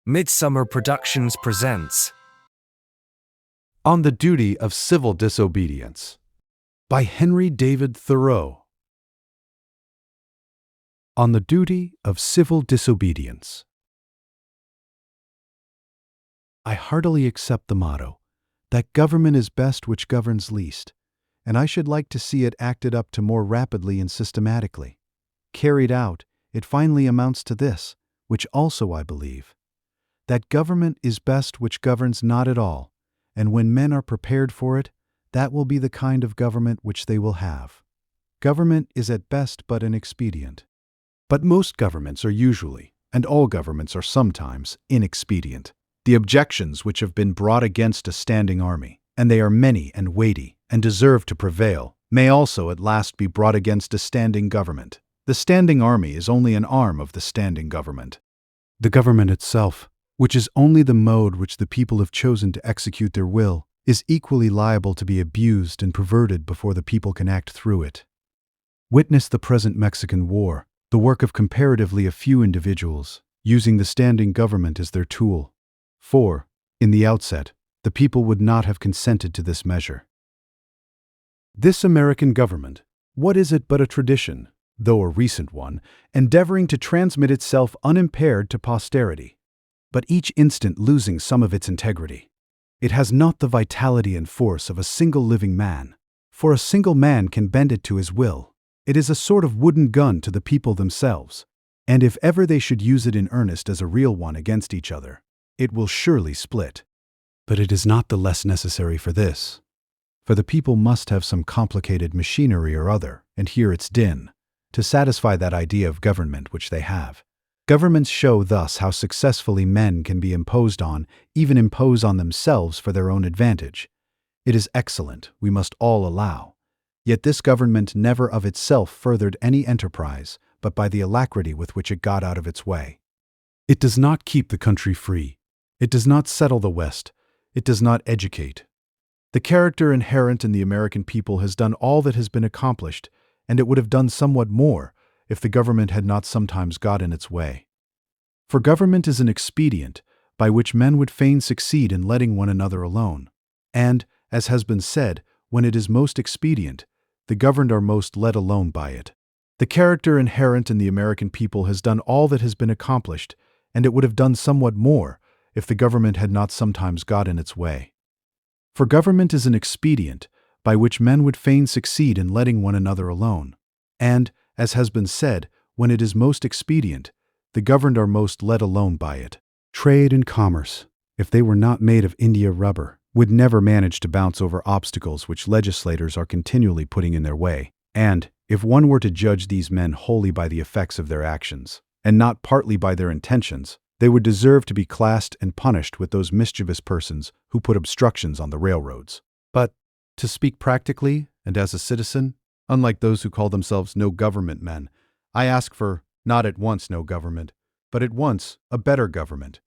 Midsummerr Productions presents On the Duty of Civil Disobedience by Henry David Thoreau. On the Duty of Civil Disobedience. I heartily accept the motto, that government is best which governs least, and I should like to see it acted up to more rapidly and systematically. Carried out, it finally amounts to this, which also I believe, that government is best which governs not at all, and when men are prepared for it, that will be the kind of government which they will have. Government is at best but an expedient. But most governments are usually, and all governments are sometimes, inexpedient. The objections which have been brought against a standing army, and they are many and weighty, and deserve to prevail, may also at last be brought against a standing government. The standing army is only an arm of the standing government. The government itself, which is only the mode which the people have chosen to execute their will, is equally liable to be abused and perverted before the people can act through it. Witness the present Mexican War, the work of comparatively a few individuals, using the standing government as their tool. For, in the outset, the people would not have consented to this measure. This American government, what is it but a tradition, though a recent one, endeavoring to transmit itself unimpaired to posterity, but each instant losing some of its integrity? It has not the vitality and force of a single living man, for a single man can bend it to his will. It is a sort of wooden gun to the people themselves, and if ever they should use it in earnest as a real one against each other, it will surely split. But it is not the less necessary for this, for the people must have some complicated machinery or other, and hear its din, to satisfy that idea of government which they have. Governments show thus how successfully men can be imposed on, even impose on themselves for their own advantage. It is excellent, we must all allow. Yet this government never of itself furthered any enterprise, but by the alacrity with which it got out of its way. It does not keep the country free. It does not settle the West. It does not educate. The character inherent in the American people has done all that has been accomplished, and it would have done somewhat more if the government had not sometimes got in its way. For government is an expedient by which men would fain succeed in letting one another alone. And, as has been said, when it is most expedient, the governed are most let alone by it. The character inherent in the American people has done all that has been accomplished, and it would have done somewhat more if the government had not sometimes got in its way. For government is an expedient by which men would fain succeed in letting one another alone. And, as has been said, when it is most expedient, the governed are most let alone by it. Trade and commerce, if they were not made of India rubber, would never manage to bounce over obstacles which legislators are continually putting in their way. And, if one were to judge these men wholly by the effects of their actions, and not partly by their intentions, they would deserve to be classed and punished with those mischievous persons who put obstructions on the railroads. But, to speak practically, and as a citizen, unlike those who call themselves no-government men, I ask for, not at once no government, but at once a better government.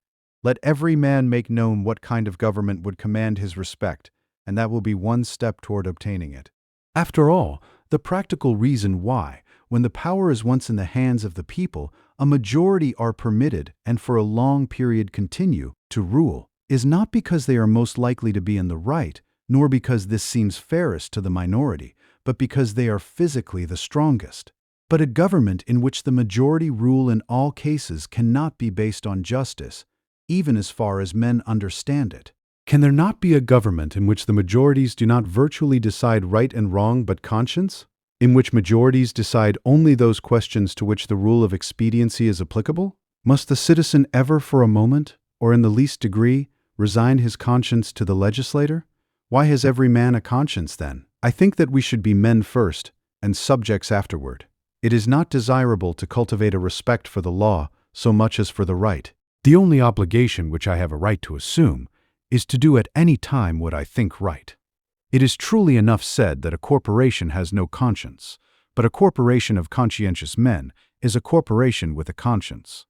Let every man make known what kind of government would command his respect, and that will be one step toward obtaining it. After all, the practical reason why, when the power is once in the hands of the people, a majority are permitted, and for a long period continue, to rule, is not because they are most likely to be in the right, nor because this seems fairest to the minority, but because they are physically the strongest. But a government in which the majority rule in all cases cannot be based on justice, even as far as men understand it. Can there not be a government in which the majorities do not virtually decide right and wrong but conscience? In which majorities decide only those questions to which the rule of expediency is applicable? Must the citizen ever for a moment, or in the least degree, resign his conscience to the legislator? Why has every man a conscience then? I think that we should be men first, and subjects afterward. It is not desirable to cultivate a respect for the law so much as for the right. The only obligation which I have a right to assume is to do at any time what I think right. It is truly enough said that a corporation has no conscience, but a corporation of conscientious men is a corporation with a conscience.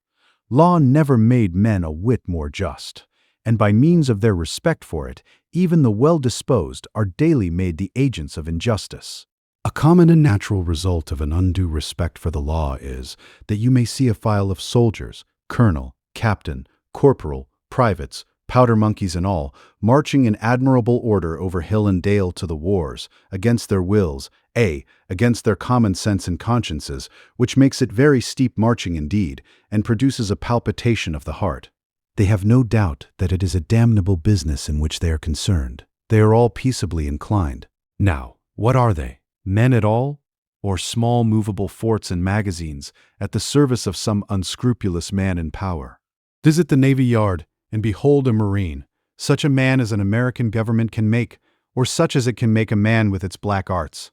Law never made men a whit more just, and by means of their respect for it, even the well-disposed are daily made the agents of injustice. A common and natural result of an undue respect for the law is that you may see a file of soldiers, colonel, captain, corporal, privates, powder monkeys and all, marching in admirable order over hill and dale to the wars, against their wills, against their common sense and consciences, which makes it very steep marching indeed, and produces a palpitation of the heart. They have no doubt that it is a damnable business in which they are concerned. They are all peaceably inclined. Now, what are they? Men at all? Or small movable forts and magazines at the service of some unscrupulous man in power? Visit the Navy Yard, and behold a Marine, such a man as an American government can make, or such as it can make a man with its black arts.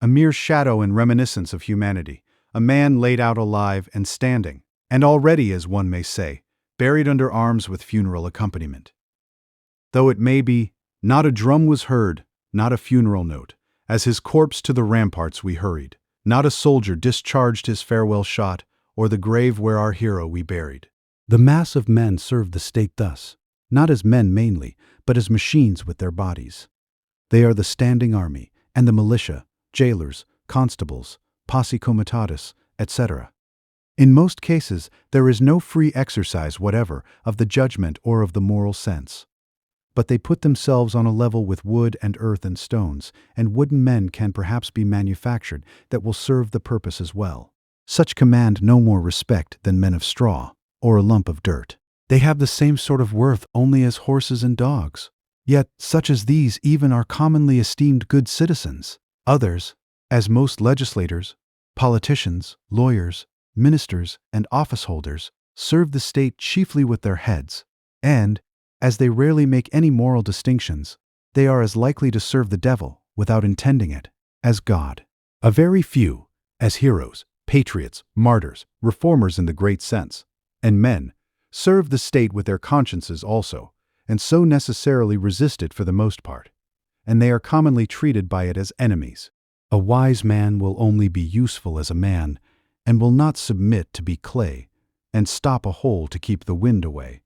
A mere shadow and reminiscence of humanity, a man laid out alive and standing, and already, as one may say, buried under arms with funeral accompaniment. Though it may be, not a drum was heard, not a funeral note, as his corpse to the ramparts we hurried, not a soldier discharged his farewell shot, or the grave where our hero we buried. The mass of men serve the state thus, not as men mainly, but as machines with their bodies. They are the standing army, and the militia, jailers, constables, posse comitatus, etc. In most cases, there is no free exercise whatever of the judgment or of the moral sense. But they put themselves on a level with wood and earth and stones, and wooden men can perhaps be manufactured that will serve the purpose as well. Such command no more respect than men of straw, or a lump of dirt. They have the same sort of worth only as horses and dogs. Yet such as these even are commonly esteemed good citizens. Others, as most legislators, politicians, lawyers, ministers, and office holders, serve the state chiefly with their heads, and, as they rarely make any moral distinctions, they are as likely to serve the devil, without intending it, as God. A very few, as heroes, patriots, martyrs, reformers in the great sense, and men, serve the state with their consciences also, and so necessarily resist it for the most part, and they are commonly treated by it as enemies. A wise man will only be useful as a man, and will not submit to be clay, and stop a hole to keep the wind away,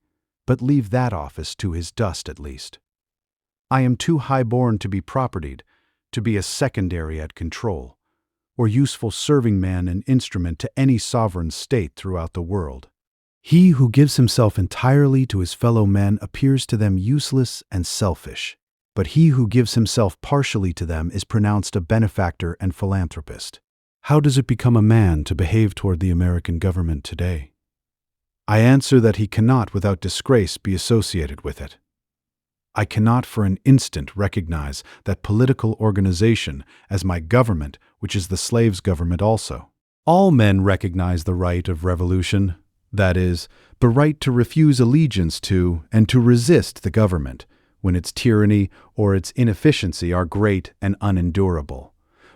but leave that office to his dust at least. I am too high-born to be propertied, to be a secondary at control, or useful serving man and instrument to any sovereign state throughout the world. He who gives himself entirely to his fellow men appears to them useless and selfish, but he who gives himself partially to them is pronounced a benefactor and philanthropist. How does it become a man to behave toward the American government today? I answer that he cannot without disgrace be associated with it. I cannot for an instant recognize that political organization as my government, which is the slave's government also. All men recognize the right of revolution, that is, the right to refuse allegiance to and to resist the government when its tyranny or its inefficiency are great and unendurable.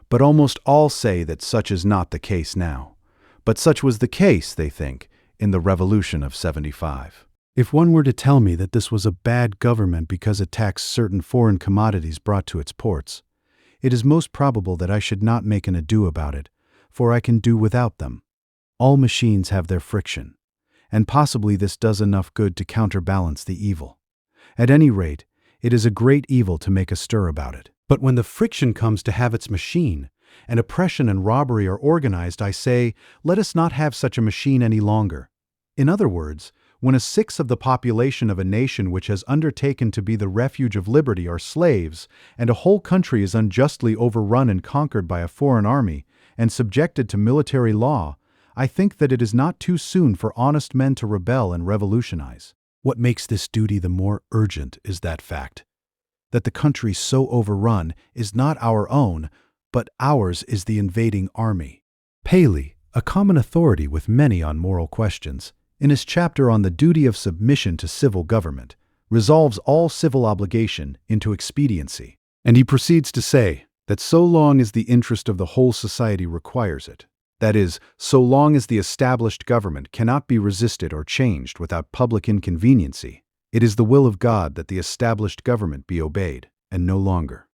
But almost all say that such is not the case now. But such was the case, they think, in the Revolution of '75. If one were to tell me that this was a bad government because it taxed certain foreign commodities brought to its ports, it is most probable that I should not make an ado about it, for I can do without them. All machines have their friction, and possibly this does enough good to counterbalance the evil. At any rate, it is a great evil to make a stir about it. But when the friction comes to have its machine, and oppression and robbery are organized, I say, let us not have such a machine any longer. In other words, when a sixth of the population of a nation which has undertaken to be the refuge of liberty are slaves, and a whole country is unjustly overrun and conquered by a foreign army, and subjected to military law, I think that it is not too soon for honest men to rebel and revolutionize. What makes this duty the more urgent is that fact, that the country so overrun is not our own, but ours is the invading army. Paley, a common authority with many on moral questions, in his chapter on the duty of submission to civil government, resolves all civil obligation into expediency, and he proceeds to say that so long as the interest of the whole society requires it, that is, so long as the established government cannot be resisted or changed without public inconveniency, it is the will of God that the established government be obeyed, and no longer.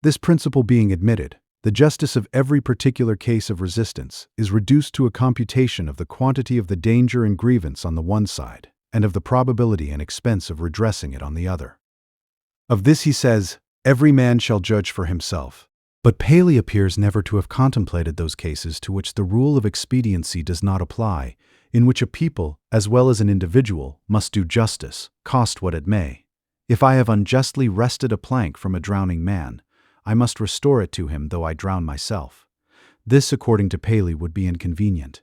This principle being admitted, the justice of every particular case of resistance is reduced to a computation of the quantity of the danger and grievance on the one side, and of the probability and expense of redressing it on the other. Of this he says, every man shall judge for himself. But Paley appears never to have contemplated those cases to which the rule of expediency does not apply, in which a people, as well as an individual, must do justice, cost what it may. If I have unjustly wrested a plank from a drowning man, I must restore it to him though I drown myself. This, according to Paley, would be inconvenient.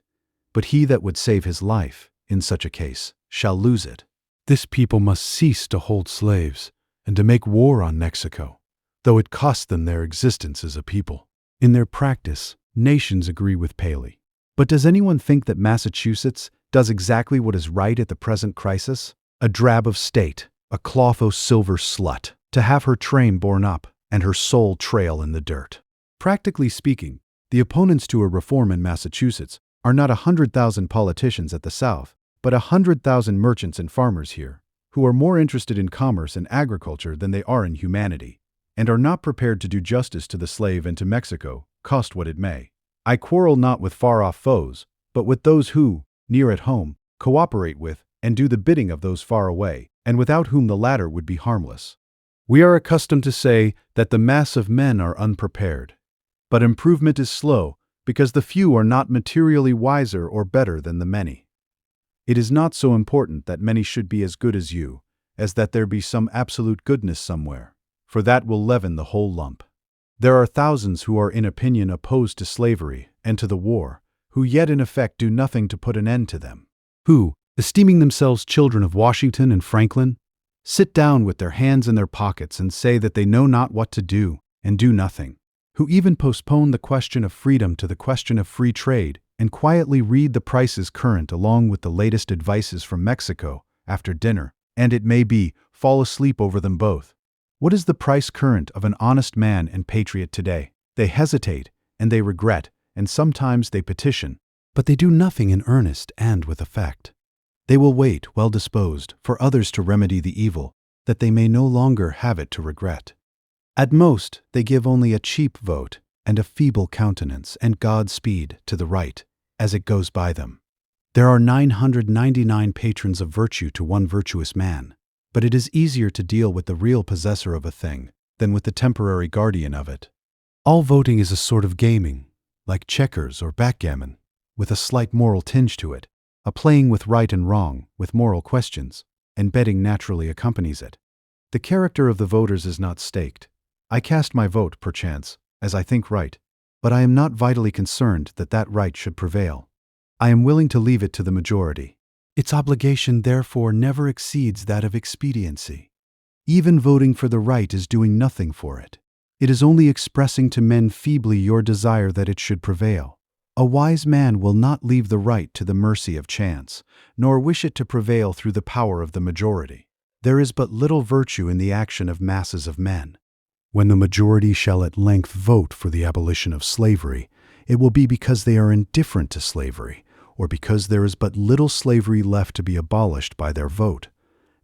But he that would save his life, in such a case, shall lose it. This people must cease to hold slaves and to make war on Mexico, though it cost them their existence as a people. In their practice, nations agree with Paley. But does anyone think that Massachusetts does exactly what is right at the present crisis? A drab of state, a cloth-o'-silver slut, to have her train borne up and her soul trail in the dirt. Practically speaking, the opponents to a reform in Massachusetts are not 100,000 politicians at the South, but 100,000 merchants and farmers here, who are more interested in commerce and agriculture than they are in humanity, and are not prepared to do justice to the slave and to Mexico, cost what it may. I quarrel not with far-off foes, but with those who, near at home, cooperate with and do the bidding of those far away, and without whom the latter would be harmless. We are accustomed to say that the mass of men are unprepared. But improvement is slow, because the few are not materially wiser or better than the many. It is not so important that many should be as good as you, as that there be some absolute goodness somewhere, for that will leaven the whole lump. There are thousands who are in opinion opposed to slavery and to the war, who yet in effect do nothing to put an end to them, who, esteeming themselves children of Washington and Franklin, sit down with their hands in their pockets and say that they know not what to do, and do nothing, who even postpone the question of freedom to the question of free trade, and quietly read the prices current along with the latest advices from Mexico after dinner, and it may be, fall asleep over them both. What is the price current of an honest man and patriot today? They hesitate, and they regret, and sometimes they petition, but they do nothing in earnest and with effect. They will wait, well disposed, for others to remedy the evil, that they may no longer have it to regret. At most, they give only a cheap vote and a feeble countenance and Godspeed to the right as it goes by them. There are 999 patrons of virtue to one virtuous man, but it is easier to deal with the real possessor of a thing than with the temporary guardian of it. All voting is a sort of gaming, like checkers or backgammon, with a slight moral tinge to it, a playing with right and wrong, with moral questions, and betting naturally accompanies it. The character of the voters is not staked. I cast my vote, perchance, as I think right, but I am not vitally concerned that that right should prevail. I am willing to leave it to the majority. Its obligation, therefore, never exceeds that of expediency. Even voting for the right is doing nothing for it. It is only expressing to men feebly your desire that it should prevail. A wise man will not leave the right to the mercy of chance, nor wish it to prevail through the power of the majority. There is but little virtue in the action of masses of men. When the majority shall at length vote for the abolition of slavery, it will be because they are indifferent to slavery, or because there is but little slavery left to be abolished by their vote.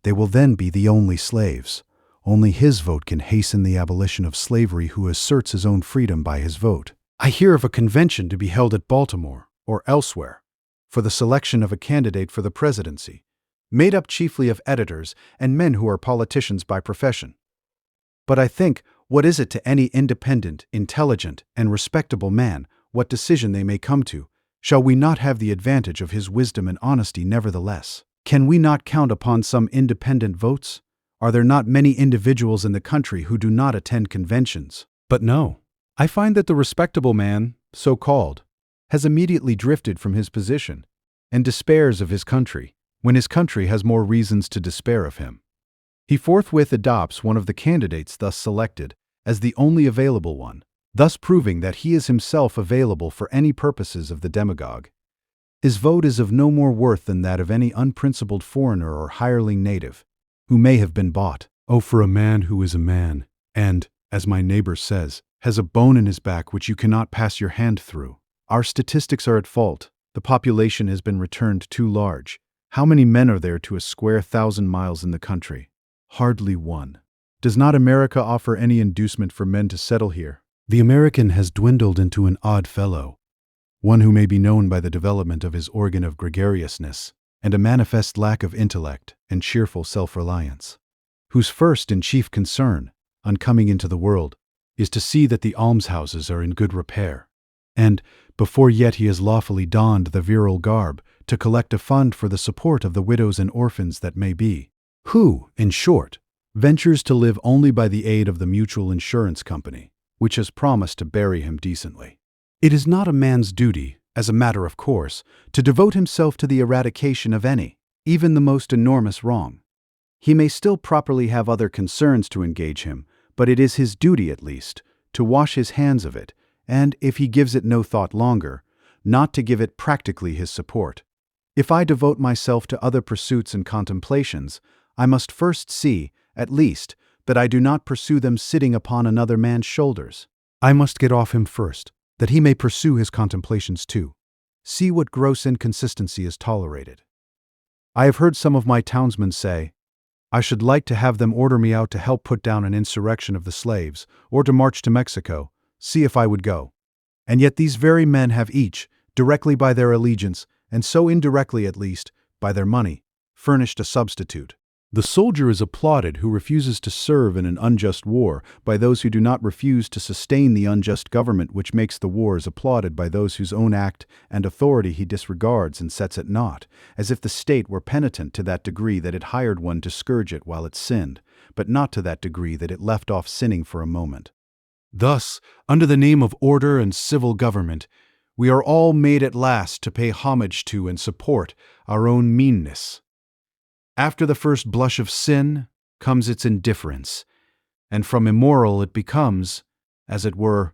They will then be the only slaves. Only his vote can hasten the abolition of slavery who asserts his own freedom by his vote. I hear of a convention to be held at Baltimore, or elsewhere, for the selection of a candidate for the presidency, made up chiefly of editors and men who are politicians by profession. But I think, what is it to any independent, intelligent, and respectable man what decision they may come to? Shall we not have the advantage of his wisdom and honesty nevertheless? Can we not count upon some independent votes? Are there not many individuals in the country who do not attend conventions? But no. I find that the respectable man, so called, has immediately drifted from his position, and despairs of his country, when his country has more reasons to despair of him. He forthwith adopts one of the candidates thus selected as the only available one, thus proving that he is himself available for any purposes of the demagogue. His vote is of no more worth than that of any unprincipled foreigner or hireling native, who may have been bought. Oh, for a man who is a man, and, as my neighbor says, has a bone in his back which you cannot pass your hand through. Our statistics are at fault. The population has been returned too large. How many men are there to a square 1,000 miles in the country? Hardly one. Does not America offer any inducement for men to settle here? The American has dwindled into an odd fellow, one who may be known by the development of his organ of gregariousness, and a manifest lack of intellect and cheerful self-reliance, whose first and chief concern, on coming into the world, is to see that the almshouses are in good repair, and, before yet he has lawfully donned the virile garb, to collect a fund for the support of the widows and orphans that may be. Who, in short, ventures to live only by the aid of the mutual insurance company, which has promised to bury him decently. It is not a man's duty, as a matter of course, to devote himself to the eradication of any, even the most enormous wrong. He may still properly have other concerns to engage him, but it is his duty, at least, to wash his hands of it, and, if he gives it no thought longer, not to give it practically his support. If I devote myself to other pursuits and contemplations, I must first see, at least, that I do not pursue them sitting upon another man's shoulders. I must get off him first, that he may pursue his contemplations too. See what gross inconsistency is tolerated. I have heard some of my townsmen say, I should like to have them order me out to help put down an insurrection of the slaves, or to march to Mexico, see if I would go. And yet these very men have each, directly by their allegiance, and so indirectly at least, by their money, furnished a substitute. The soldier is applauded who refuses to serve in an unjust war by those who do not refuse to sustain the unjust government which makes the war is applauded by those whose own act and authority he disregards and sets at naught, as if the state were penitent to that degree that it hired one to scourge it while it sinned, but not to that degree that it left off sinning for a moment. Thus, under the name of order and civil government, we are all made at last to pay homage to and support our own meanness. After the first blush of sin comes its indifference, and from immoral it becomes, as it were,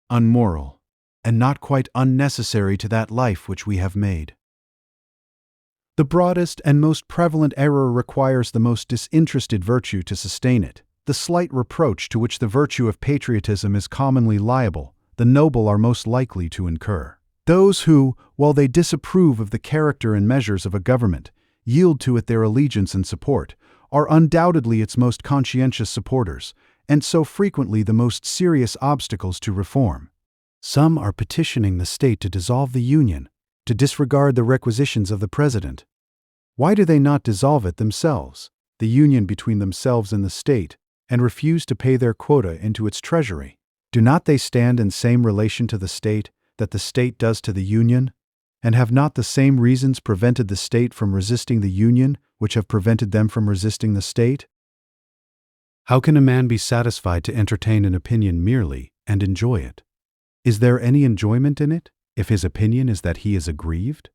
unmoral, and not quite unnecessary to that life which we have made. The broadest and most prevalent error requires the most disinterested virtue to sustain it. The slight reproach to which the virtue of patriotism is commonly liable, the noble are most likely to incur. Those who, while they disapprove of the character and measures of a government, yield to it their allegiance and support, are undoubtedly its most conscientious supporters, and so frequently the most serious obstacles to reform. Some are petitioning the state to dissolve the Union, to disregard the requisitions of the President. Why do they not dissolve it themselves, the union between themselves and the state, and refuse to pay their quota into its treasury? Do not they stand in same relation to the state that the state does to the Union? And have not the same reasons prevented the state from resisting the Union which have prevented them from resisting the state? How can a man be satisfied to entertain an opinion merely and enjoy it? Is there any enjoyment in it, if his opinion is that he is aggrieved?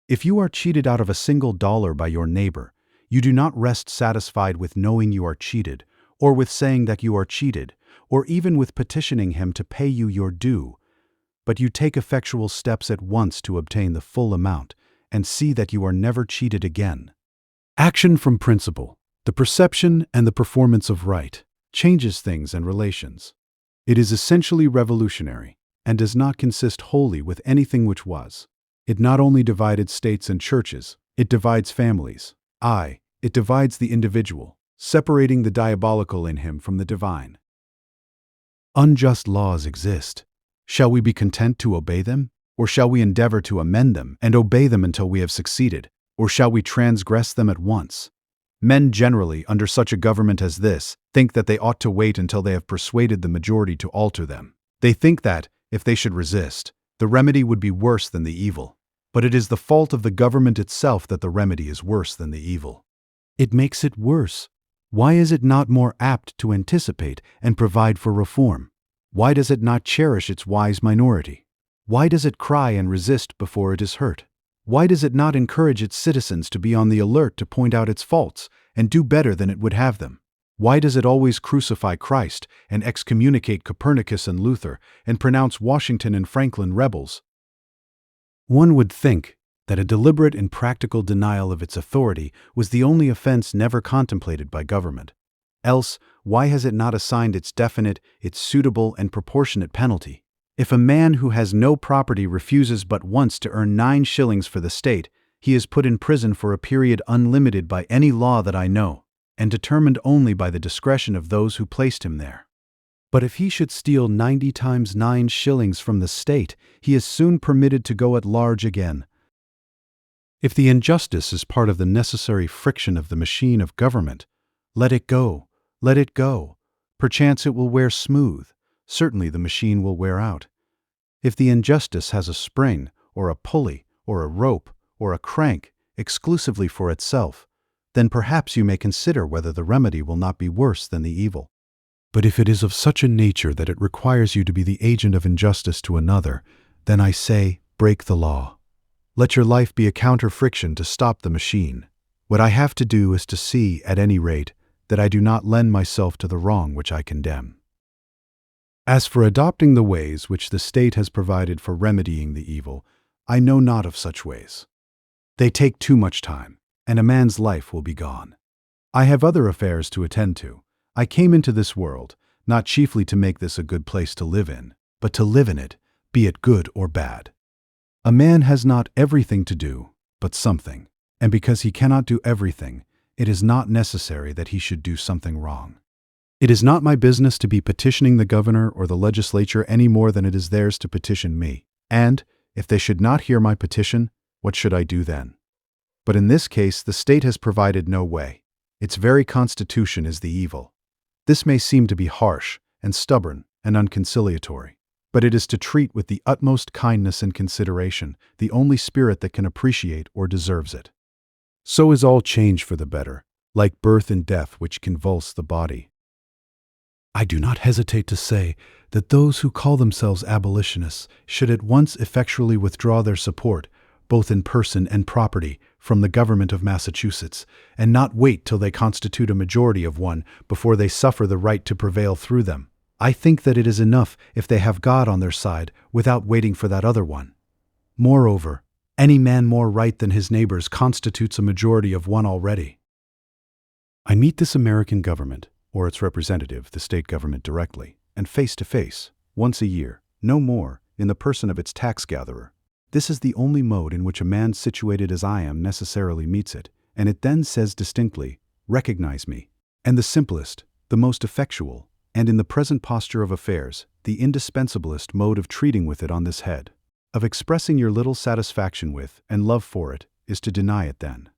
If you are cheated out of a single dollar by your neighbor, you do not rest satisfied with knowing you are cheated, or with saying that you are cheated, or even with petitioning him to pay you your due, but you take effectual steps at once to obtain the full amount, and see that you are never cheated again. Action from principle, the perception and the performance of right, changes things and relations. It is essentially revolutionary, and does not consist wholly with anything which was. It not only divided states and churches, it divides families. Aye, it divides the individual, separating the diabolical in him from the divine. Unjust laws exist. Shall we be content to obey them? Or shall we endeavor to amend them and obey them until we have succeeded? Or shall we transgress them at once? Men generally, under such a government as this, think that they ought to wait until they have persuaded the majority to alter them. They think that, if they should resist, the remedy would be worse than the evil. But it is the fault of the government itself that the remedy is worse than the evil. It makes it worse. Why is it not more apt to anticipate and provide for reform? Why does it not cherish its wise minority? Why does it cry and resist before it is hurt? Why does it not encourage its citizens to be on the alert to point out its faults and do better than it would have them? Why does it always crucify Christ and excommunicate Copernicus and Luther and pronounce Washington and Franklin rebels? One would think that a deliberate and practical denial of its authority was the only offense never contemplated by government. Else, why has it not assigned its definite, its suitable and proportionate penalty? If a man who has no property refuses but once to earn 9 shillings for the state, he is put in prison for a period unlimited by any law that I know, and determined only by the discretion of those who placed him there. But if he should steal 90 times 9 shillings from the state, he is soon permitted to go at large again. If the injustice is part of the necessary friction of the machine of government, let it go. Let it go. Perchance it will wear smooth. Certainly the machine will wear out. If the injustice has a spring, or a pulley, or a rope, or a crank exclusively for itself, then perhaps you may consider whether the remedy will not be worse than the evil. But if it is of such a nature that it requires you to be the agent of injustice to another, then I say, break the law. Let your life be a counter-friction to stop the machine. What I have to do is to see, at any rate, that I do not lend myself to the wrong which I condemn. As for adopting the ways which the state has provided for remedying the evil, I know not of such ways. They take too much time, and a man's life will be gone. I have other affairs to attend to. I came into this world, not chiefly to make this a good place to live in, but to live in it, be it good or bad. A man has not everything to do, but something, and because he cannot do everything, it is not necessary that he should do something wrong. It is not my business to be petitioning the governor or the legislature any more than it is theirs to petition me, and, if they should not hear my petition, what should I do then? But in this case, the state has provided no way. Its very constitution is the evil. This may seem to be harsh and stubborn and unconciliatory, but it is to treat with the utmost kindness and consideration the only spirit that can appreciate or deserves it. So is all change for the better, like birth and death which convulse the body. I do not hesitate to say that those who call themselves abolitionists should at once effectually withdraw their support, both in person and property, from the government of Massachusetts, and not wait till they constitute a majority of one before they suffer the right to prevail through them. I think that it is enough if they have God on their side without waiting for that other one. Moreover, any man more right than his neighbors constitutes a majority of one already. I meet this American government, or its representative, the state government directly, and face to face, once a year, no more, in the person of its tax gatherer. This is the only mode in which a man situated as I am necessarily meets it, and it then says distinctly, recognize me, and the simplest, the most effectual, and in the present posture of affairs, the indispensablest mode of treating with it on this head, of expressing your little satisfaction with and love for it, is to deny it then.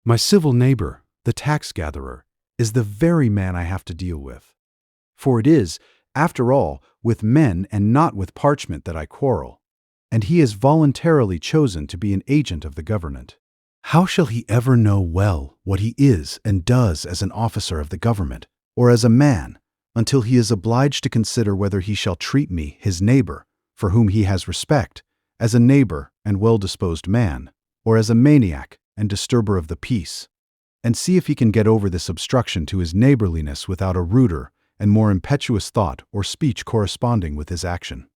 My civil neighbor, the tax gatherer, is the very man I have to deal with. For it is, after all, with men and not with parchment that I quarrel, and he is voluntarily chosen to be an agent of the government. How shall he ever know well what he is and does as an officer of the government, or as a man, until he is obliged to consider whether he shall treat me, his neighbor, for whom he has respect, as a neighbor and well-disposed man, or as a maniac and disturber of the peace, and see if he can get over this obstruction to his neighborliness without a ruder and more impetuous thought or speech corresponding with his action.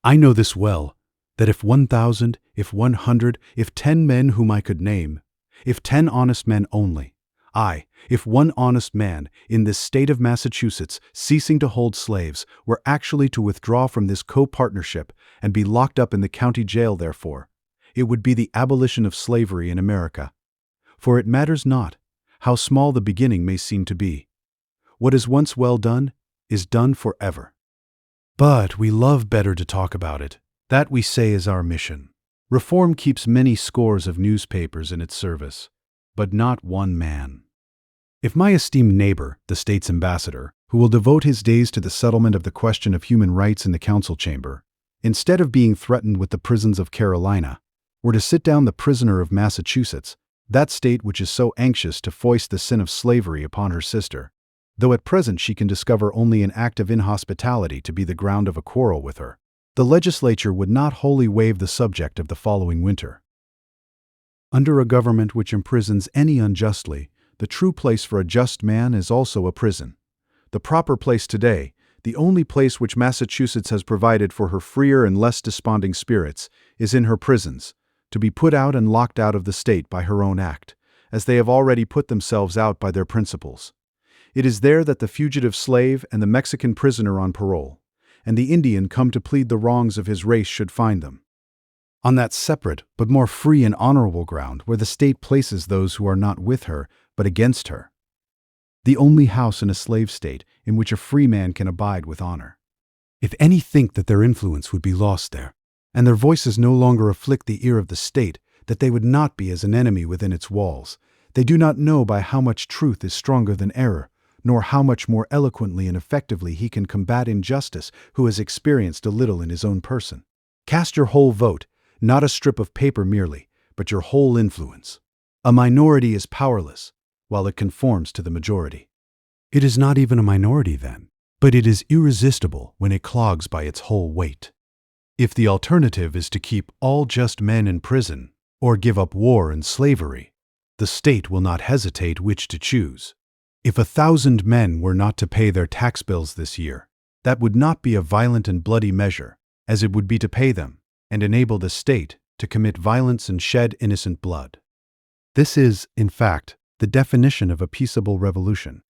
I know this well, that if 1,000, if 100, if 10 men whom I could name, if 10 honest men only, aye, if one honest man in this state of Massachusetts, ceasing to hold slaves, were actually to withdraw from this co-partnership and be locked up in the county jail therefore, it would be the abolition of slavery in America. For it matters not how small the beginning may seem to be. What is once well done is done forever. But we love better to talk about it. That, we say, is our mission. Reform keeps many scores of newspapers in its service, but not one man. If my esteemed neighbor, the state's ambassador, who will devote his days to the settlement of the question of human rights in the council chamber, instead of being threatened with the prisons of Carolina, were to sit down the prisoner of Massachusetts, that state which is so anxious to foist the sin of slavery upon her sister, though at present she can discover only an act of inhospitality to be the ground of a quarrel with her, the legislature would not wholly waive the subject of the following winter. Under a government which imprisons any unjustly, the true place for a just man is also a prison. The proper place today, the only place which Massachusetts has provided for her freer and less desponding spirits, is in her prisons, to be put out and locked out of the state by her own act, as they have already put themselves out by their principles. It is there that the fugitive slave and the Mexican prisoner on parole, and the Indian come to plead the wrongs of his race should find them. On that separate but more free and honorable ground where the state places those who are not with her but against her. The only house in a slave state in which a free man can abide with honor. If any think that their influence would be lost there, and their voices no longer afflict the ear of the state, that they would not be as an enemy within its walls, they do not know by how much truth is stronger than error, nor how much more eloquently and effectively he can combat injustice who has experienced a little in his own person. Cast your whole vote, not a strip of paper merely, but your whole influence. A minority is powerless, while it conforms to the majority. It is not even a minority then, but it is irresistible when it clogs by its whole weight. If the alternative is to keep all just men in prison, or give up war and slavery, the state will not hesitate which to choose. If 1,000 men were not to pay their tax bills this year, that would not be a violent and bloody measure, as it would be to pay them, and enable the state to commit violence and shed innocent blood. This is, in fact, the definition of a peaceable revolution,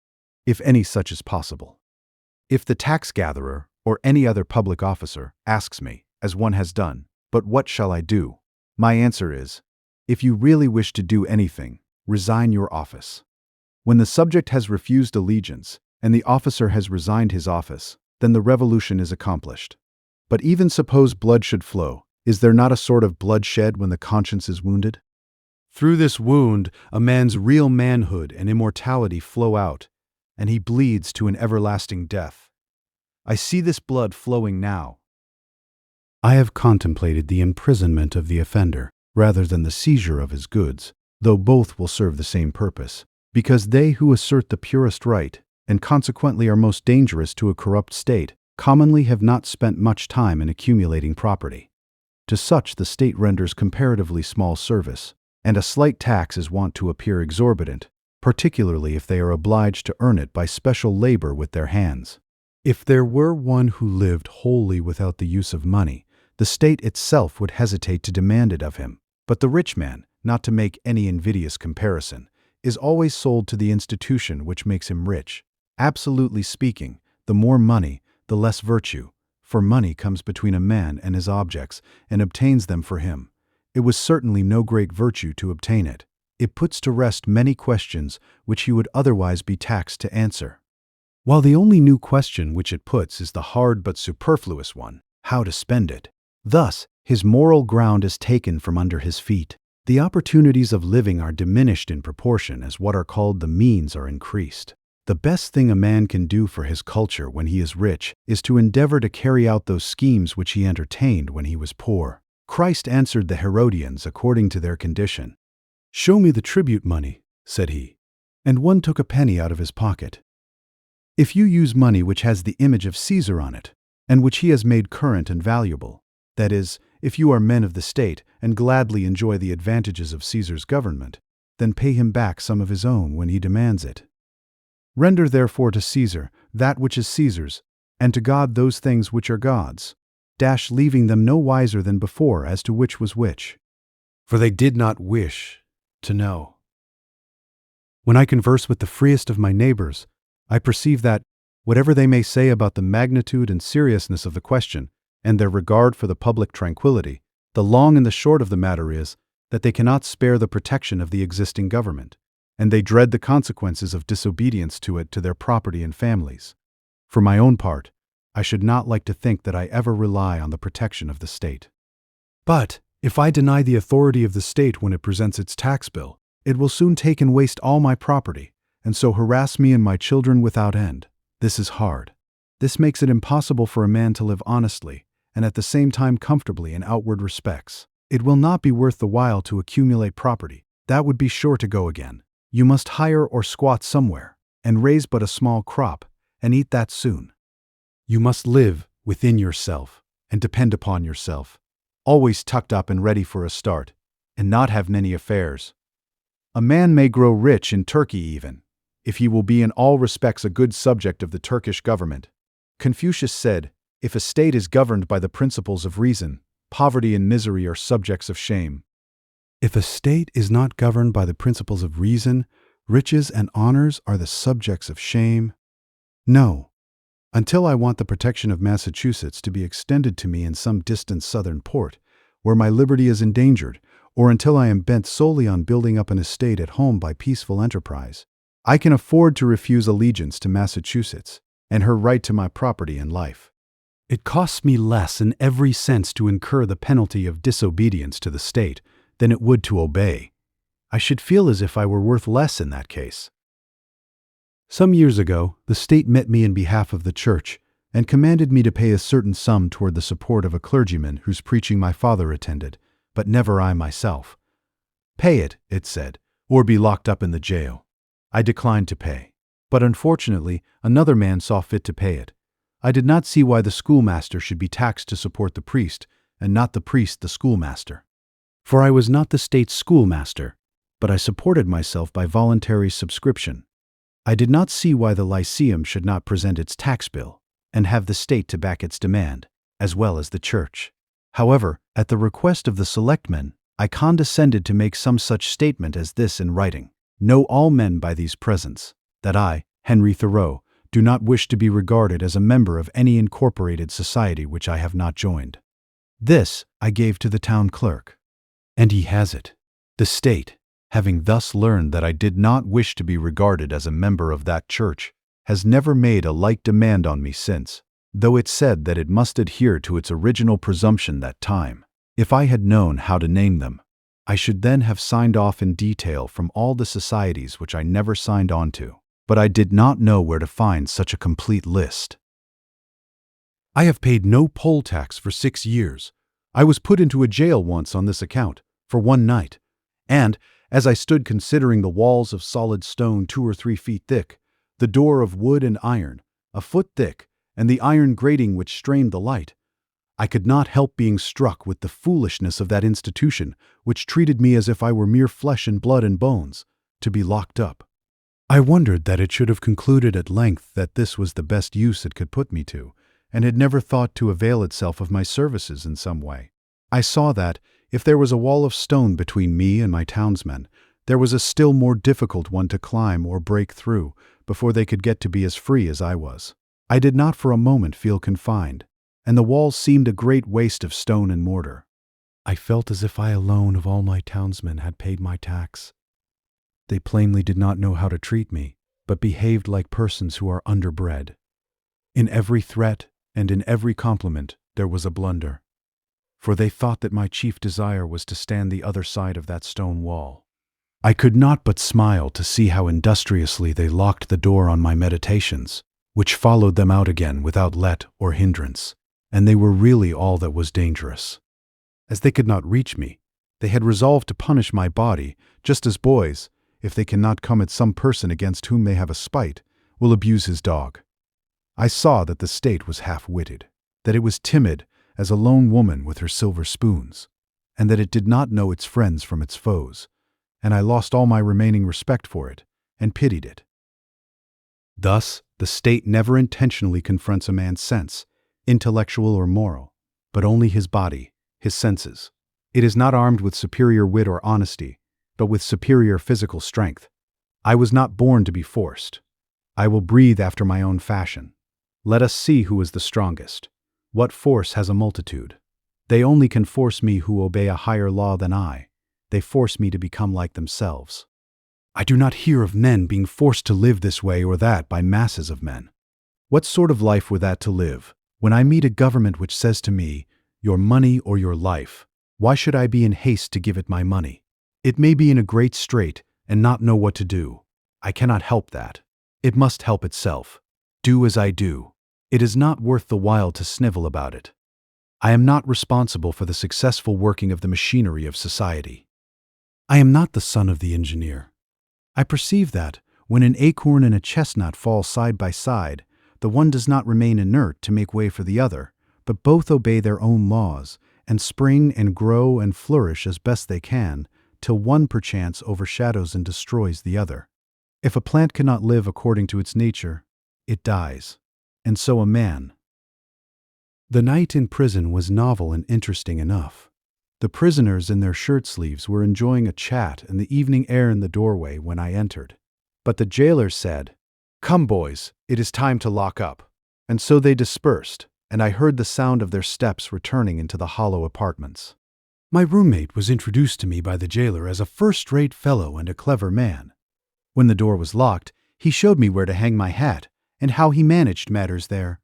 if any such is possible. If the tax gatherer, or any other public officer, asks me, as one has done, "But what shall I do?" my answer is, if you really wish to do anything, resign your office. When the subject has refused allegiance, and the officer has resigned his office, then the revolution is accomplished. But even suppose blood should flow, is there not a sort of bloodshed when the conscience is wounded? Through this wound, a man's real manhood and immortality flow out, and he bleeds to an everlasting death. I see this blood flowing now. I have contemplated the imprisonment of the offender, rather than the seizure of his goods, though both will serve the same purpose, because they who assert the purest right, and consequently are most dangerous to a corrupt state, commonly have not spent much time in accumulating property. To such the state renders comparatively small service, and a slight tax is wont to appear exorbitant, particularly if they are obliged to earn it by special labor with their hands. If there were one who lived wholly without the use of money, the state itself would hesitate to demand it of him. But the rich man, not to make any invidious comparison, is always sold to the institution which makes him rich. Absolutely speaking, the more money, the less virtue, for money comes between a man and his objects and obtains them for him. It was certainly no great virtue to obtain it. It puts to rest many questions which he would otherwise be taxed to answer. While the only new question which it puts is the hard but superfluous one, how to spend it. Thus, his moral ground is taken from under his feet. The opportunities of living are diminished in proportion as what are called the means are increased. The best thing a man can do for his culture when he is rich is to endeavor to carry out those schemes which he entertained when he was poor. Christ answered the Herodians according to their condition. "Show me the tribute money," said he. And one took a penny out of his pocket. If you use money which has the image of Caesar on it, and which he has made current and valuable, that is, if you are men of the state and gladly enjoy the advantages of Caesar's government, then pay him back some of his own when he demands it. Render therefore to Caesar that which is Caesar's, and to God those things which are God's, leaving them no wiser than before as to which was which. For they did not wish to know. When I converse with the freest of my neighbors, I perceive that, whatever they may say about the magnitude and seriousness of the question, and their regard for the public tranquility, the long and the short of the matter is that they cannot spare the protection of the existing government, and they dread the consequences of disobedience to it to their property and families. For my own part, I should not like to think that I ever rely on the protection of the state. But, if I deny the authority of the state when it presents its tax bill, it will soon take and waste all my property, and so harass me and my children without end. This is hard. This makes it impossible for a man to live honestly, and at the same time comfortably in outward respects. It will not be worth the while to accumulate property. That would be sure to go again. You must hire or squat somewhere, and raise but a small crop, and eat that soon. You must live within yourself, and depend upon yourself, always tucked up and ready for a start, and not have many affairs. A man may grow rich in Turkey even, if he will be in all respects a good subject of the Turkish government. Confucius said, "If a state is governed by the principles of reason, poverty and misery are subjects of shame." If a state is not governed by the principles of reason, riches and honors are the subjects of shame. No. Until I want the protection of Massachusetts to be extended to me in some distant southern port, where my liberty is endangered, or until I am bent solely on building up an estate at home by peaceful enterprise, I can afford to refuse allegiance to Massachusetts and her right to my property and life. It costs me less in every sense to incur the penalty of disobedience to the state than it would to obey. I should feel as if I were worth less in that case. Some years ago, the state met me in behalf of the church and commanded me to pay a certain sum toward the support of a clergyman whose preaching my father attended, but never I myself. "Pay it," it said, "or be locked up in the jail." I declined to pay. But unfortunately, another man saw fit to pay it. I did not see why the schoolmaster should be taxed to support the priest, and not the priest the schoolmaster. For I was not the state's schoolmaster, but I supported myself by voluntary subscription. I did not see why the Lyceum should not present its tax bill, and have the state to back its demand, as well as the church. However, at the request of the selectmen, I condescended to make some such statement as this in writing: "Know all men by these presents, that I, Henry Thoreau, do not wish to be regarded as a member of any incorporated society which I have not joined." This I gave to the town clerk, and he has it. The state, having thus learned that I did not wish to be regarded as a member of that church, has never made a like demand on me since, though it said that it must adhere to its original presumption that time. If I had known how to name them, I should then have signed off in detail from all the societies which I never signed on to, but I did not know where to find such a complete list. I have paid no poll tax for 6 years. I was put into a jail once on this account, for one night, and, as I stood considering the walls of solid stone 2 or 3 feet thick, the door of wood and iron, a foot thick, and the iron grating which strained the light, I could not help being struck with the foolishness of that institution, which treated me as if I were mere flesh and blood and bones, to be locked up. I wondered that it should have concluded at length that this was the best use it could put me to, and had never thought to avail itself of my services in some way. I saw that, if there was a wall of stone between me and my townsmen, there was a still more difficult one to climb or break through before they could get to be as free as I was. I did not for a moment feel confined, and the walls seemed a great waste of stone and mortar. I felt as if I alone of all my townsmen had paid my tax. They plainly did not know how to treat me, but behaved like persons who are underbred. In every threat and in every compliment there was a blunder, for they thought that my chief desire was to stand the other side of that stone wall. I could not but smile to see how industriously they locked the door on my meditations, which followed them out again without let or hindrance, and they were really all that was dangerous. As they could not reach me, they had resolved to punish my body, just as boys, if they cannot come at some person against whom they have a spite, will abuse his dog. I saw that the state was half-witted, that it was timid as a lone woman with her silver spoons, and that it did not know its friends from its foes, and I lost all my remaining respect for it, and pitied it. Thus, the state never intentionally confronts a man's sense, intellectual or moral, but only his body, his senses. It is not armed with superior wit or honesty, but with superior physical strength. I was not born to be forced. I will breathe after my own fashion. Let us see who is the strongest. What force has a multitude? They only can force me who obey a higher law than I. They force me to become like themselves. I do not hear of men being forced to live this way or that by masses of men. What sort of life were that to live? When I meet a government which says to me, "Your money or your life," why should I be in haste to give it my money? It may be in a great strait and not know what to do. I cannot help that. It must help itself. Do as I do. It is not worth the while to snivel about it. I am not responsible for the successful working of the machinery of society. I am not the son of the engineer. I perceive that, when an acorn and a chestnut fall side by side, the one does not remain inert to make way for the other, but both obey their own laws, and spring and grow and flourish as best they can, till one perchance overshadows and destroys the other. If a plant cannot live according to its nature, it dies, and so a man. The night in prison was novel and interesting enough. The prisoners in their shirt sleeves were enjoying a chat in the evening air in the doorway when I entered. But the jailer said, "Come, boys, it is time to lock up." And so they dispersed, and I heard the sound of their steps returning into the hollow apartments. My roommate was introduced to me by the jailer as a first-rate fellow and a clever man. When the door was locked, he showed me where to hang my hat and how he managed matters there.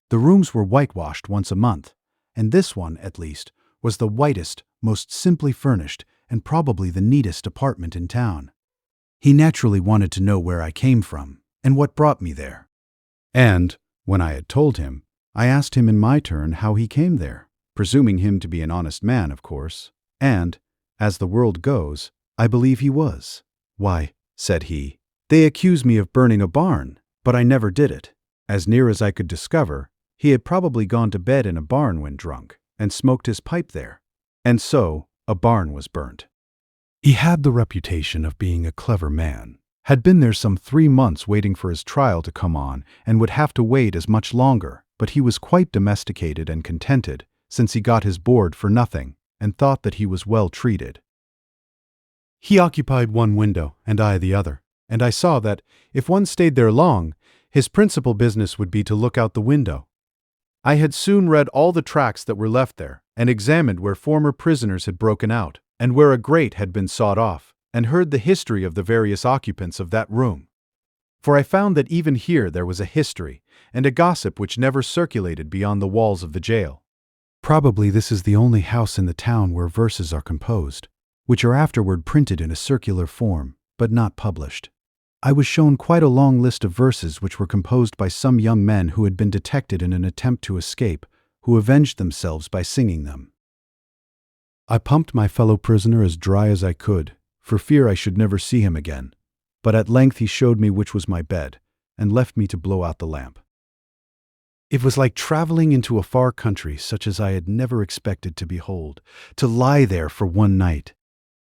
The rooms were whitewashed once a month, and this one, at least, was the whitest, most simply furnished, and probably the neatest apartment in town. He naturally wanted to know where I came from and what brought me there. And, when I had told him, I asked him in my turn how he came there, presuming him to be an honest man, of course, and, as the world goes, I believe he was. Why, said he, they accuse me of burning a barn, but I never did it. As near as I could discover, he had probably gone to bed in a barn when drunk, and smoked his pipe there. And so, a barn was burnt. He had the reputation of being a clever man, had been there some 3 months waiting for his trial to come on, and would have to wait as much longer, but he was quite domesticated and contented, since he got his board for nothing, and thought that he was well treated. He occupied one window, and I the other, and I saw that, if one stayed there long, his principal business would be to look out the window. I had soon read all the tracts that were left there, and examined where former prisoners had broken out, and where a grate had been sawed off, and heard the history of the various occupants of that room. For I found that even here there was a history, and a gossip which never circulated beyond the walls of the jail. Probably this is the only house in the town where verses are composed, which are afterward printed in a circular form, but not published. I was shown quite a long list of verses which were composed by some young men who had been detected in an attempt to escape, who avenged themselves by singing them. I pumped my fellow prisoner as dry as I could, for fear I should never see him again, but at length he showed me which was my bed, and left me to blow out the lamp. It was like traveling into a far country such as I had never expected to behold, to lie there for one night.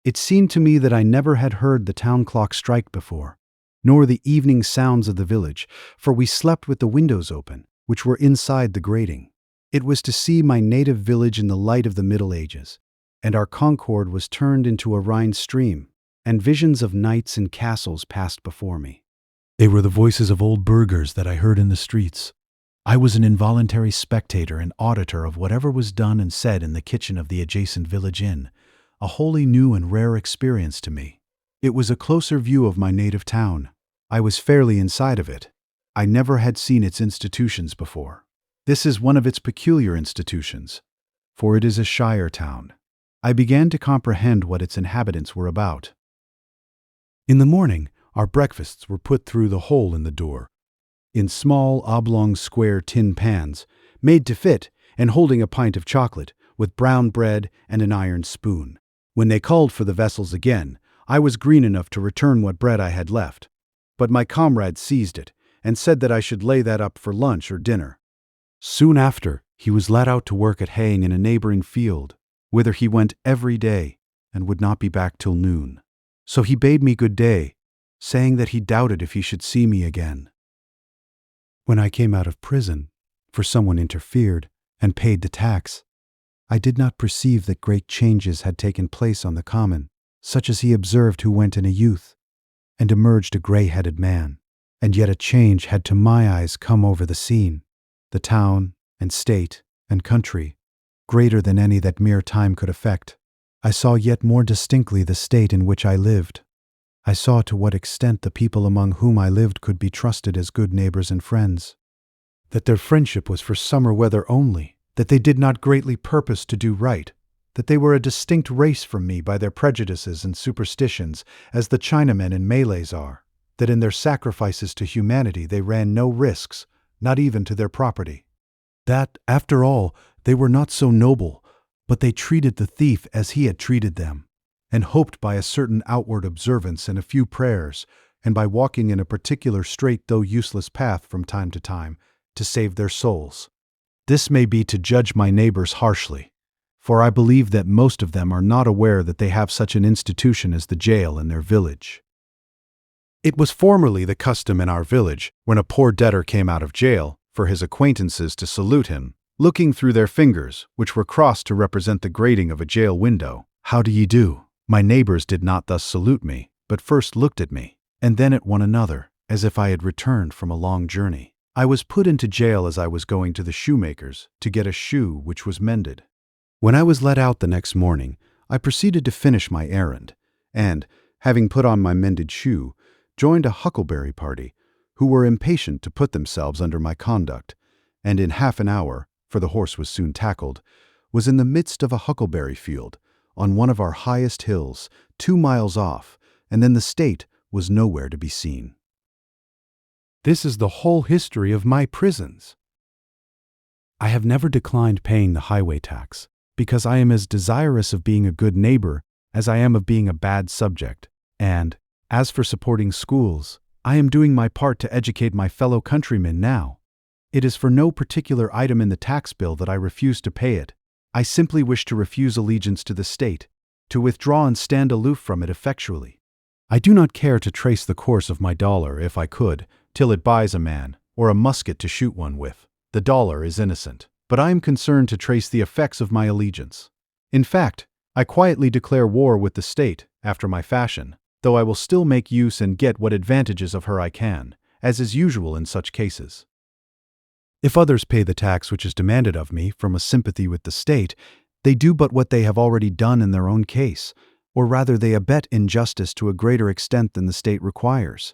It seemed to me that I never had heard the town clock strike before, nor the evening sounds of the village, for we slept with the windows open, which were inside the grating. It was to see my native village in the light of the Middle Ages, and our concord was turned into a Rhine stream, and visions of knights and castles passed before me. They were the voices of old burghers that I heard in the streets. I was an involuntary spectator and auditor of whatever was done and said in the kitchen of the adjacent village inn, a wholly new and rare experience to me. It was a closer view of my native town. I was fairly inside of it. I never had seen its institutions before. This is one of its peculiar institutions, for it is a shire town. I began to comprehend what its inhabitants were about. In the morning, our breakfasts were put through the hole in the door, in small, oblong, square tin pans, made to fit, and holding a pint of chocolate, with brown bread and an iron spoon. When they called for the vessels again, I was green enough to return what bread I had left. But my comrade seized it, and said that I should lay that up for lunch or dinner. Soon after, he was let out to work at haying in a neighboring field, whither he went every day, and would not be back till noon. So he bade me good day, saying that he doubted if he should see me again. When I came out of prison, for someone interfered, and paid the tax, I did not perceive that great changes had taken place on the common, such as he observed who went in a youth, and emerged a grey-headed man. And yet a change had to my eyes come over the scene, the town, and state, and country, greater than any that mere time could effect. I saw yet more distinctly the state in which I lived. I saw to what extent the people among whom I lived could be trusted as good neighbors and friends, that their friendship was for summer weather only, that they did not greatly purpose to do right, that they were a distinct race from me by their prejudices and superstitions, as the Chinamen and Malays are, that in their sacrifices to humanity they ran no risks, not even to their property, that, after all, they were not so noble, but they treated the thief as he had treated them, and hoped by a certain outward observance and a few prayers, and by walking in a particular straight though useless path from time to time, to save their souls. This may be to judge my neighbors harshly, for I believe that most of them are not aware that they have such an institution as the jail in their village. It was formerly the custom in our village, when a poor debtor came out of jail, for his acquaintances to salute him, looking through their fingers, which were crossed to represent the grating of a jail window. How do ye do? My neighbors did not thus salute me, but first looked at me, and then at one another, as if I had returned from a long journey. I was put into jail as I was going to the shoemaker's to get a shoe which was mended. When I was let out the next morning, I proceeded to finish my errand, and, having put on my mended shoe, joined a huckleberry party, who were impatient to put themselves under my conduct, and in half an hour, for the horse was soon tackled, was in the midst of a huckleberry field, on one of our highest hills, 2 miles off, and then the state was nowhere to be seen. This is the whole history of my prisons. I have never declined paying the highway tax, because I am as desirous of being a good neighbor as I am of being a bad subject. And, as for supporting schools, I am doing my part to educate my fellow countrymen now. It is for no particular item in the tax bill that I refuse to pay it. I simply wish to refuse allegiance to the state, to withdraw and stand aloof from it effectually. I do not care to trace the course of my dollar, if I could, till it buys a man, or a musket to shoot one with. The dollar is innocent, but I am concerned to trace the effects of my allegiance. In fact, I quietly declare war with the state, after my fashion, though I will still make use and get what advantages of her I can, as is usual in such cases. If others pay the tax which is demanded of me from a sympathy with the state, they do but what they have already done in their own case, or rather they abet injustice to a greater extent than the state requires.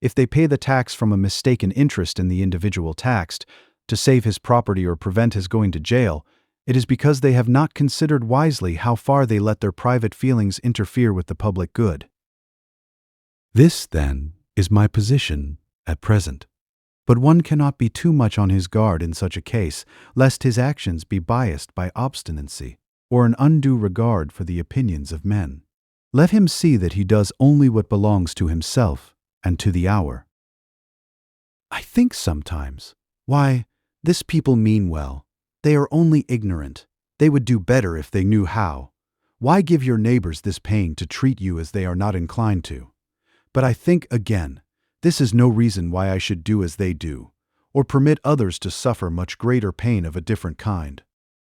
If they pay the tax from a mistaken interest in the individual taxed, to save his property or prevent his going to jail, it is because they have not considered wisely how far they let their private feelings interfere with the public good. This, then, is my position at present. But one cannot be too much on his guard in such a case, lest his actions be biased by obstinacy or an undue regard for the opinions of men. Let him see that he does only what belongs to himself and to the hour. I think sometimes, why, this people mean well. They are only ignorant. They would do better if they knew how. Why give your neighbors this pain to treat you as they are not inclined to? But I think again, this is no reason why I should do as they do, or permit others to suffer much greater pain of a different kind.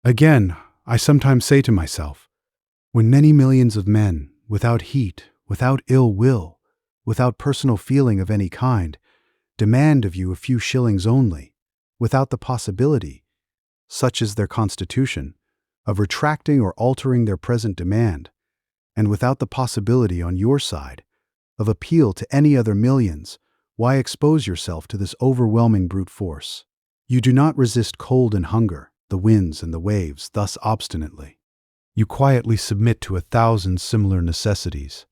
Again, I sometimes say to myself, when many millions of men, without heat, without ill will, without personal feeling of any kind, demand of you a few shillings only, without the possibility, such is their constitution, of retracting or altering their present demand, and without the possibility on your side of appeal to any other millions, why expose yourself to this overwhelming brute force? You do not resist cold and hunger, the winds and the waves, thus obstinately. You quietly submit to 1,000 similar necessities.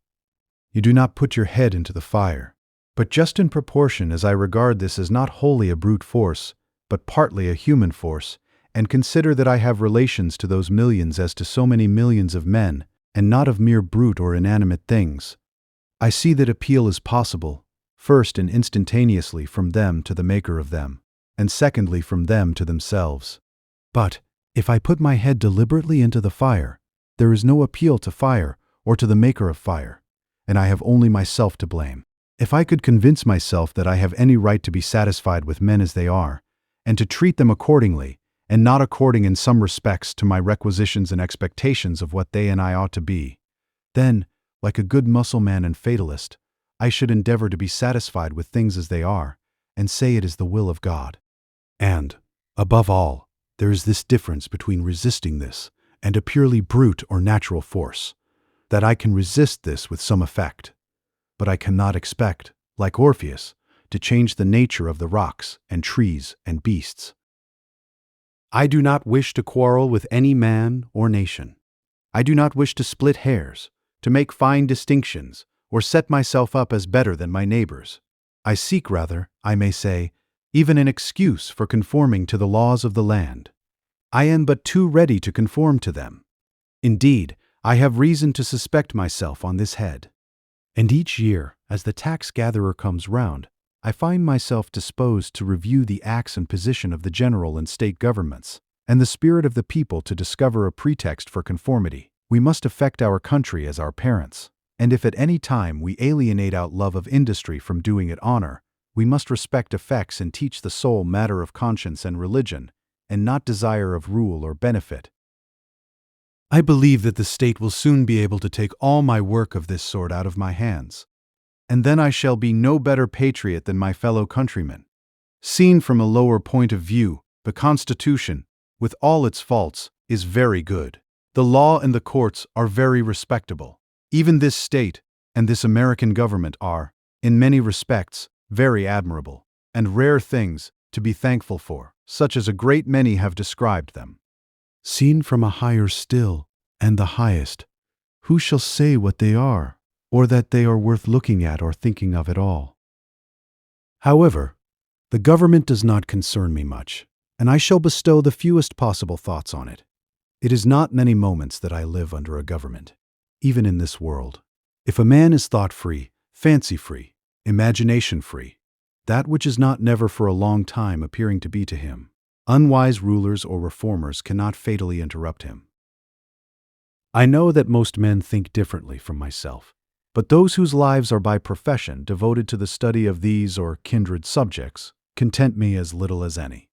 You do not put your head into the fire. But just in proportion as I regard this as not wholly a brute force, but partly a human force, and consider that I have relations to those millions as to so many millions of men, and not of mere brute or inanimate things, I see that appeal is possible, first and instantaneously from them to the maker of them, and secondly from them to themselves. But, if I put my head deliberately into the fire, there is no appeal to fire or to the maker of fire, and I have only myself to blame. If I could convince myself that I have any right to be satisfied with men as they are, and to treat them accordingly, and not according in some respects to my requisitions and expectations of what they and I ought to be, then, like a good Mussulman and fatalist, I should endeavor to be satisfied with things as they are, and say it is the will of God. And, above all, there is this difference between resisting this and a purely brute or natural force, that I can resist this with some effect, but I cannot expect, like Orpheus, to change the nature of the rocks and trees and beasts. I do not wish to quarrel with any man or nation. I do not wish to split hairs, to make fine distinctions, or set myself up as better than my neighbors. I seek rather, I may say, even an excuse for conforming to the laws of the land. I am but too ready to conform to them. Indeed, I have reason to suspect myself on this head. And each year, as the tax gatherer comes round, I find myself disposed to review the acts and position of the general and state governments, and the spirit of the people to discover a pretext for conformity. We must affect our country as our parents, and if at any time we alienate out love of industry from doing it honor, we must respect effects and teach the soul matter of conscience and religion, and not desire of rule or benefit. I believe that the state will soon be able to take all my work of this sort out of my hands, and then I shall be no better patriot than my fellow countrymen. Seen from a lower point of view, the Constitution, with all its faults, is very good. The law and the courts are very respectable. Even this state and this American government are, in many respects, very admirable, and rare things to be thankful for, such as a great many have described them. Seen from a higher still, and the highest, who shall say what they are, or that they are worth looking at or thinking of at all? However, the government does not concern me much, and I shall bestow the fewest possible thoughts on it. It is not many moments that I live under a government. even in this world. If a man is thought-free, fancy-free, imagination-free, that which is not never for a long time appearing to be to him, unwise rulers or reformers cannot fatally interrupt him. I know that most men think differently from myself, but those whose lives are by profession devoted to the study of these or kindred subjects content me as little as any.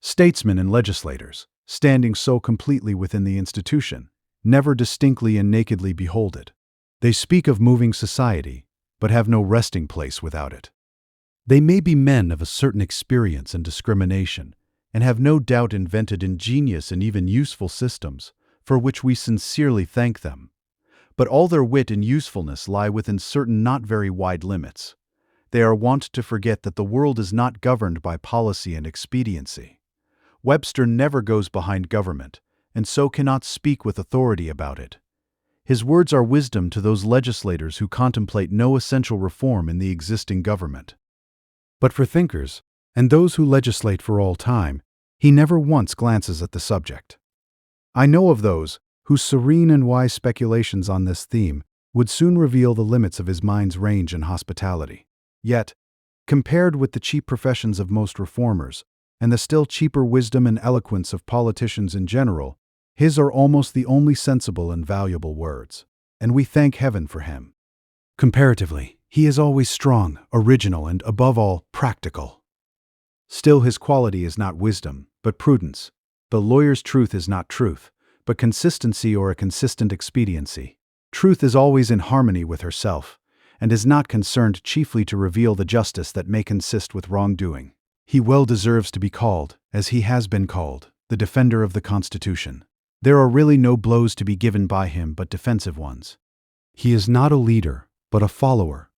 Statesmen and legislators, standing so completely within the institution, never distinctly and nakedly behold it. They speak of moving society, but have no resting place without it. They may be men of a certain experience and discrimination, and have no doubt invented ingenious and even useful systems, for which we sincerely thank them. But all their wit and usefulness lie within certain not very wide limits. They are wont to forget that the world is not governed by policy and expediency. Webster never goes behind government, and so cannot speak with authority about it. His words are wisdom to those legislators who contemplate no essential reform in the existing government. But for thinkers, and those who legislate for all time, he never once glances at the subject. I know of those whose serene and wise speculations on this theme would soon reveal the limits of his mind's range and hospitality. Yet, compared with the cheap professions of most reformers, and the still cheaper wisdom and eloquence of politicians in general, his are almost the only sensible and valuable words, and we thank heaven for him. Comparatively, he is always strong, original, and above all, practical. Still his quality is not wisdom, but prudence. The lawyer's truth is not truth, but consistency or a consistent expediency. Truth is always in harmony with herself, and is not concerned chiefly to reveal the justice that may consist with wrongdoing. He well deserves to be called, as he has been called, the defender of the Constitution. There are really no blows to be given by him but defensive ones. He is not a leader, but a follower.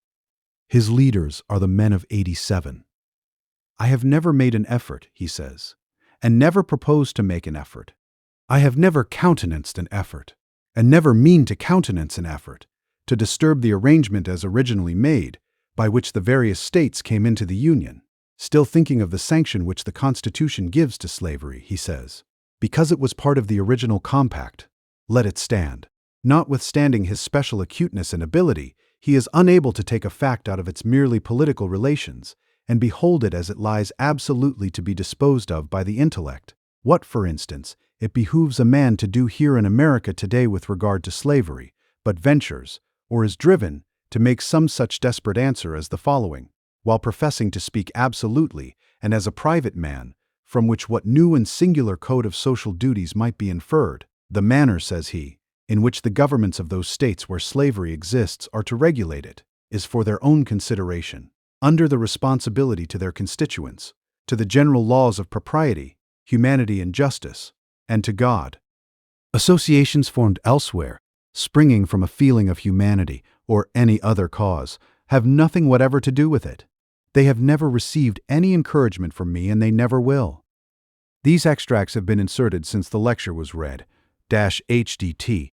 His leaders are the men of '87. I have never made an effort, he says, and never proposed to make an effort. I have never countenanced an effort, and never mean to countenance an effort, to disturb the arrangement as originally made, by which the various states came into the Union. Still thinking of the sanction which the Constitution gives to slavery, he says, because it was part of the original compact, let it stand. Notwithstanding his special acuteness and ability, he is unable to take a fact out of its merely political relations, and behold it as it lies absolutely to be disposed of by the intellect. What, for instance, it behooves a man to do here in America today with regard to slavery, but ventures, or is driven, to make some such desperate answer as the following, while professing to speak absolutely, and as a private man, from which what new and singular code of social duties might be inferred. The manner, says he, in which the governments of those states where slavery exists are to regulate it, is for their own consideration, under the responsibility to their constituents, to the general laws of propriety, humanity, and justice, and to God. Associations formed elsewhere, springing from a feeling of humanity or any other cause, have nothing whatever to do with it. They have never received any encouragement from me, and they never will. These extracts have been inserted since the lecture was read. HDT.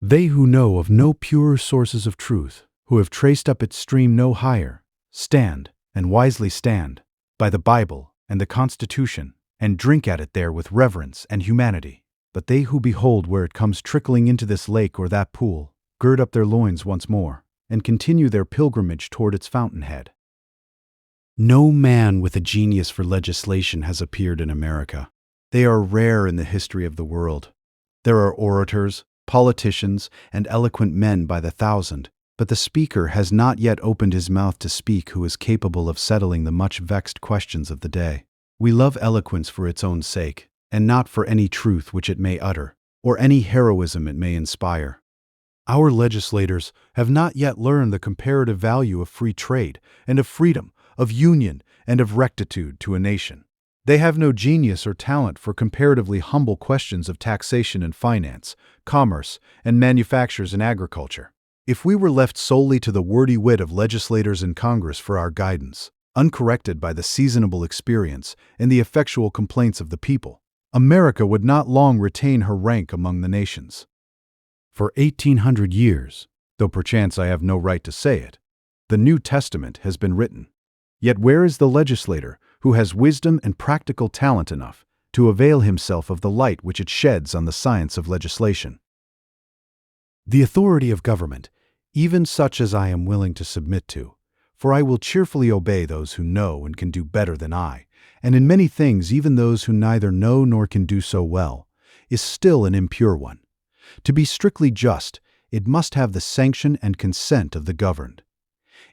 They who know of no purer sources of truth, who have traced up its stream no higher, stand, and wisely stand, by the Bible and the Constitution, and drink at it there with reverence and humanity. But they who behold where it comes trickling into this lake or that pool, gird up their loins once more, and continue their pilgrimage toward its fountainhead. No man with a genius for legislation has appeared in America. They are rare in the history of the world. There are orators, politicians, and eloquent men by the thousand, but the speaker has not yet opened his mouth to speak who is capable of settling the much vexed questions of the day. We love eloquence for its own sake, and not for any truth which it may utter, or any heroism it may inspire. Our legislators have not yet learned the comparative value of free trade, and of freedom, of union, and of rectitude to a nation. They have no genius or talent for comparatively humble questions of taxation and finance, commerce, and manufactures and agriculture. If we were left solely to the wordy wit of legislators in Congress for our guidance, uncorrected by the seasonable experience and the effectual complaints of the people, America would not long retain her rank among the nations. For 1800 years, though perchance I have no right to say it, the New Testament has been written. Yet where is the legislator who has wisdom and practical talent enough to avail himself of the light which it sheds on the science of legislation? The authority of government, even such as I am willing to submit to, for I will cheerfully obey those who know and can do better than I, and in many things even those who neither know nor can do so well, is still an impure one. To be strictly just, it must have the sanction and consent of the governed.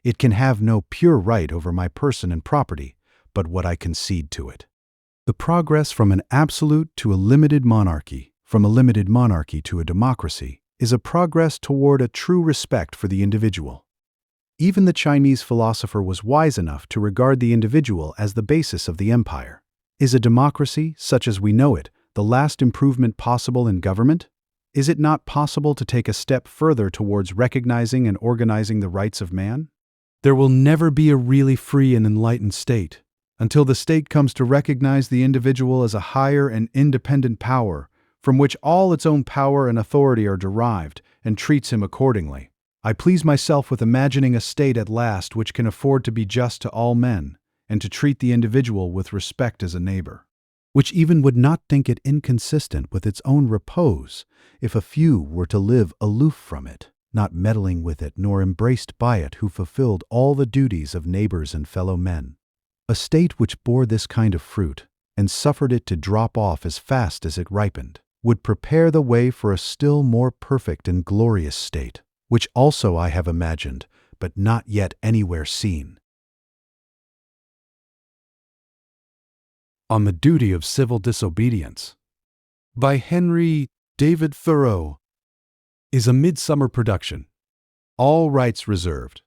It can have no pure right over my person and property, but what I concede to it. The progress from an absolute to a limited monarchy, from a limited monarchy to a democracy, is a progress toward a true respect for the individual. Even the Chinese philosopher was wise enough to regard the individual as the basis of the empire. Is a democracy, such as we know it, the last improvement possible in government? Is it not possible to take a step further towards recognizing and organizing the rights of man? There will never be a really free and enlightened state until the state comes to recognize the individual as a higher and independent power from which all its own power and authority are derived, and treats him accordingly. I please myself with imagining a state at last which can afford to be just to all men, and to treat the individual with respect as a neighbor, which even would not think it inconsistent with its own repose if a few were to live aloof from it, not meddling with it nor embraced by it, who fulfilled all the duties of neighbors and fellow men. A state which bore this kind of fruit, and suffered it to drop off as fast as it ripened, would prepare the way for a still more perfect and glorious state, which also I have imagined, but not yet anywhere seen. On the Duty of Civil Disobedience, by Henry David Thoreau, is a Midsummerr production. All rights reserved.